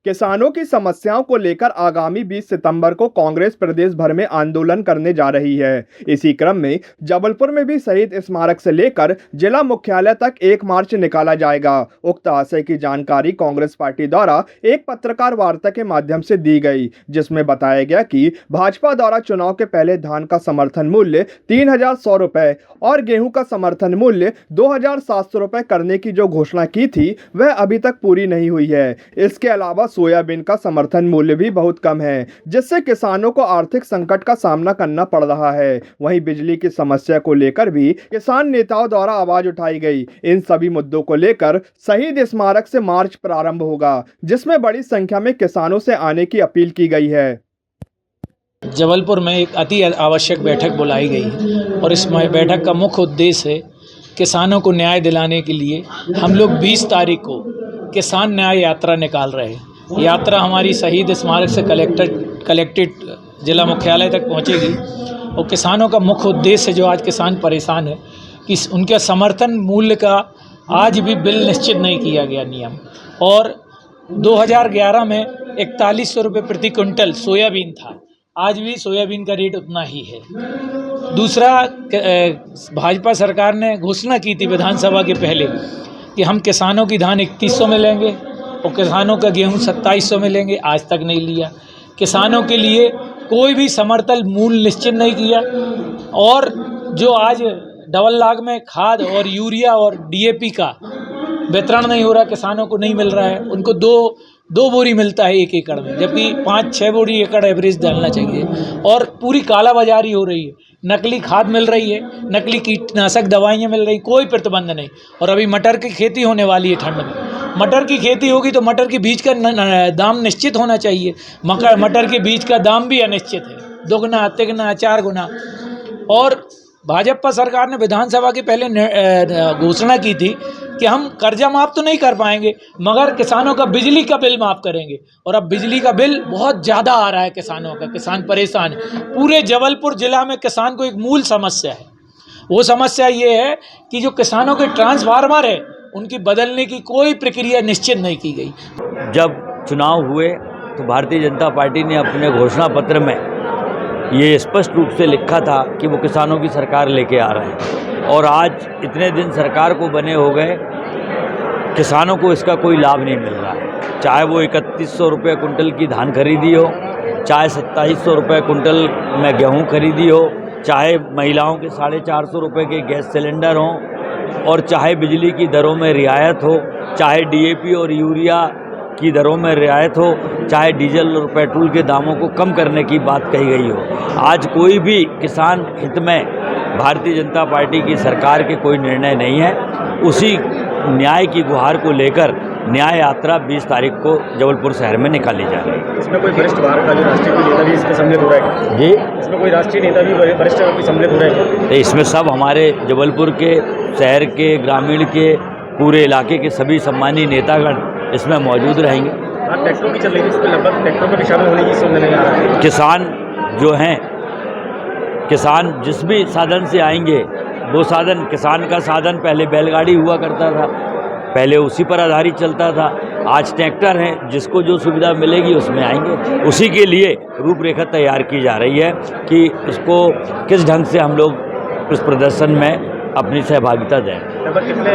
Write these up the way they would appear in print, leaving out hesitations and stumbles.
किसानों की समस्याओं को लेकर आगामी 20 सितंबर को कांग्रेस प्रदेश भर में आंदोलन करने जा रही है। इसी क्रम में जबलपुर में भी शहीद स्मारक से लेकर जिला मुख्यालय तक एक मार्च निकाला जाएगा। उक्त आशय की जानकारी कांग्रेस पार्टी द्वारा एक पत्रकार वार्ता के माध्यम से दी गई, जिसमें बताया गया कि भाजपा द्वारा चुनाव के पहले धान का समर्थन मूल्य 3,100 रुपए और गेहूं का समर्थन मूल्य 2,700 रुपए करने की जो घोषणा की थी वह अभी तक पूरी नहीं हुई है। इसके अलावा सोयाबीन का समर्थन मूल्य भी बहुत कम है, जिससे किसानों को आर्थिक संकट का सामना करना पड़ रहा है। वहीं बिजली की समस्या को लेकर भी किसान नेताओं द्वारा आवाज उठाई गई। इन सभी मुद्दों को लेकर शहीद स्मारक से मार्च प्रारंभ होगा, जिसमें बड़ी संख्या में किसानों से आने की अपील की गई है। जबलपुर में एक अति आवश्यक बैठक बुलाई गई है और इस बैठक का मुख्य उद्देश्य है किसानों को न्याय दिलाने के लिए हम लोग 20 तारीख को किसान न्याय यात्रा निकाल रहे हैं। यात्रा हमारी शहीद स्मारक से कलेक्टेड जिला मुख्यालय तक पहुंचेगी और किसानों का मुख्य उद्देश्य जो आज किसान परेशान है कि उनके समर्थन मूल्य का आज भी बिल निश्चित नहीं किया गया नियम, और 2011 में 4100 रुपये प्रति क्विंटल सोयाबीन था, आज भी सोयाबीन का रेट उतना ही है। दूसरा, भाजपा सरकार ने घोषणा की थी विधानसभा के पहले कि हम किसानों की धान 3100 में लेंगे और किसानों का गेहूं 2700 में लेंगे, आज तक नहीं लिया। किसानों के लिए कोई भी समर्थन मूल्य निश्चित नहीं किया, और जो आज डबल लाख में खाद और यूरिया और डीएपी का वितरण नहीं हो रहा, किसानों को नहीं मिल रहा है। उनको दो बोरी मिलता है 1 एकड़ में, जबकि 5-6 बोरी एकड़ एवरेज डालना चाहिए। और पूरी कालाबाजारी हो रही है, नकली खाद मिल रही है, नकली कीटनाशक दवाइयाँ मिल रही, कोई प्रतिबंध नहीं। और अभी मटर की खेती होने वाली है, ठंड में मटर की खेती होगी तो मटर के बीज का दाम निश्चित होना चाहिए। मटर के बीज का दाम भी अनिश्चित है, 2 गुना 4 गुना। और भाजपा सरकार ने विधानसभा के पहले घोषणा की थी कि हम कर्जा माफ़ तो नहीं कर पाएंगे मगर किसानों का बिजली का बिल माफ़ करेंगे, और अब बिजली का बिल बहुत ज़्यादा आ रहा है किसानों का। किसान परेशान है। पूरे जबलपुर ज़िला में किसान को एक मूल समस्या है, वो समस्या ये है कि जो किसानों के ट्रांसफार्मर है उनकी बदलने की कोई प्रक्रिया निश्चित नहीं की गई। जब चुनाव हुए तो भारतीय जनता पार्टी ने अपने घोषणा पत्र में ये स्पष्ट रूप से लिखा था कि वो किसानों की सरकार लेके आ रहे हैं, और आज इतने दिन सरकार को बने हो गए, किसानों को इसका कोई लाभ नहीं मिल रहा है। चाहे वो 3100 रुपये कुंटल की धान खरीदी हो, चाहे 2700 रुपये कुंटल में गेहूं खरीदी हो, चाहे महिलाओं के 450 रुपये के गैस सिलेंडर हों, और चाहे बिजली की दरों में रियायत हो, चाहे डीएपी और यूरिया की दरों में रियायत हो, चाहे डीजल और पेट्रोल के दामों को कम करने की बात कही गई हो। आज कोई भी किसान हित में भारतीय जनता पार्टी की सरकार के कोई निर्णय नहीं है। उसी न्याय की गुहार को लेकर न्याय यात्रा 20 तारीख को जबलपुर शहर में निकाली जा रही है। इसमें कोई वरिष्ठ भारत का जो राष्ट्रीय नेता भी इसमें सम्मिलित हो रहा है जी? इसमें कोई राष्ट्रीय नेता भी वरिष्ठ सम्मिलित हो रहा है? तो इसमें सब हमारे जबलपुर के, शहर के, ग्रामीण के, पूरे इलाके के सभी सम्मानीय नेतागण इसमें मौजूद रहेंगे। ट्रैक्टरों की चल रही है, इसमें लगभग ट्रैक्टरों में भी शामिल होने की सुनने नहीं आ रहा है। किसान जो हैं, किसान जिस भी साधन से आएंगे, वो साधन, किसान का साधन पहले बैलगाड़ी हुआ करता था, पहले उसी पर आधारित चलता था। आज ट्रैक्टर हैं, जिसको जो सुविधा मिलेगी उसमें आएंगे। उसी के लिए रूपरेखा तैयार की जा रही है कि इसको किस ढंग से हम लोग इस प्रदर्शन में अपनी सहभागिता दें। कितने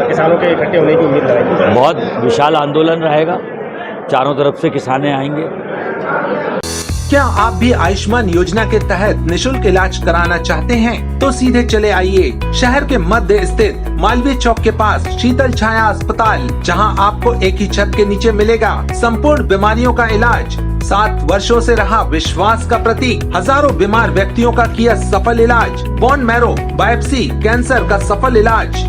किसानों के इकट्ठे होने की उम्मीद है? बहुत विशाल आंदोलन रहेगा, चारों तरफ से किसाने आएंगे। क्या आप भी आयुष्मान योजना के तहत निशुल्क इलाज कराना चाहते हैं? तो सीधे चले आइए शहर के मध्य स्थित मालवीय चौक के पास शीतल छाया अस्पताल, जहां आपको एक ही छत के नीचे मिलेगा संपूर्ण बीमारियों का इलाज। 7 वर्षों से रहा विश्वास का प्रतीक, हजारों बीमार व्यक्तियों का किया सफल इलाज, बोन मैरो बायोप्सी कैंसर का सफल इलाज,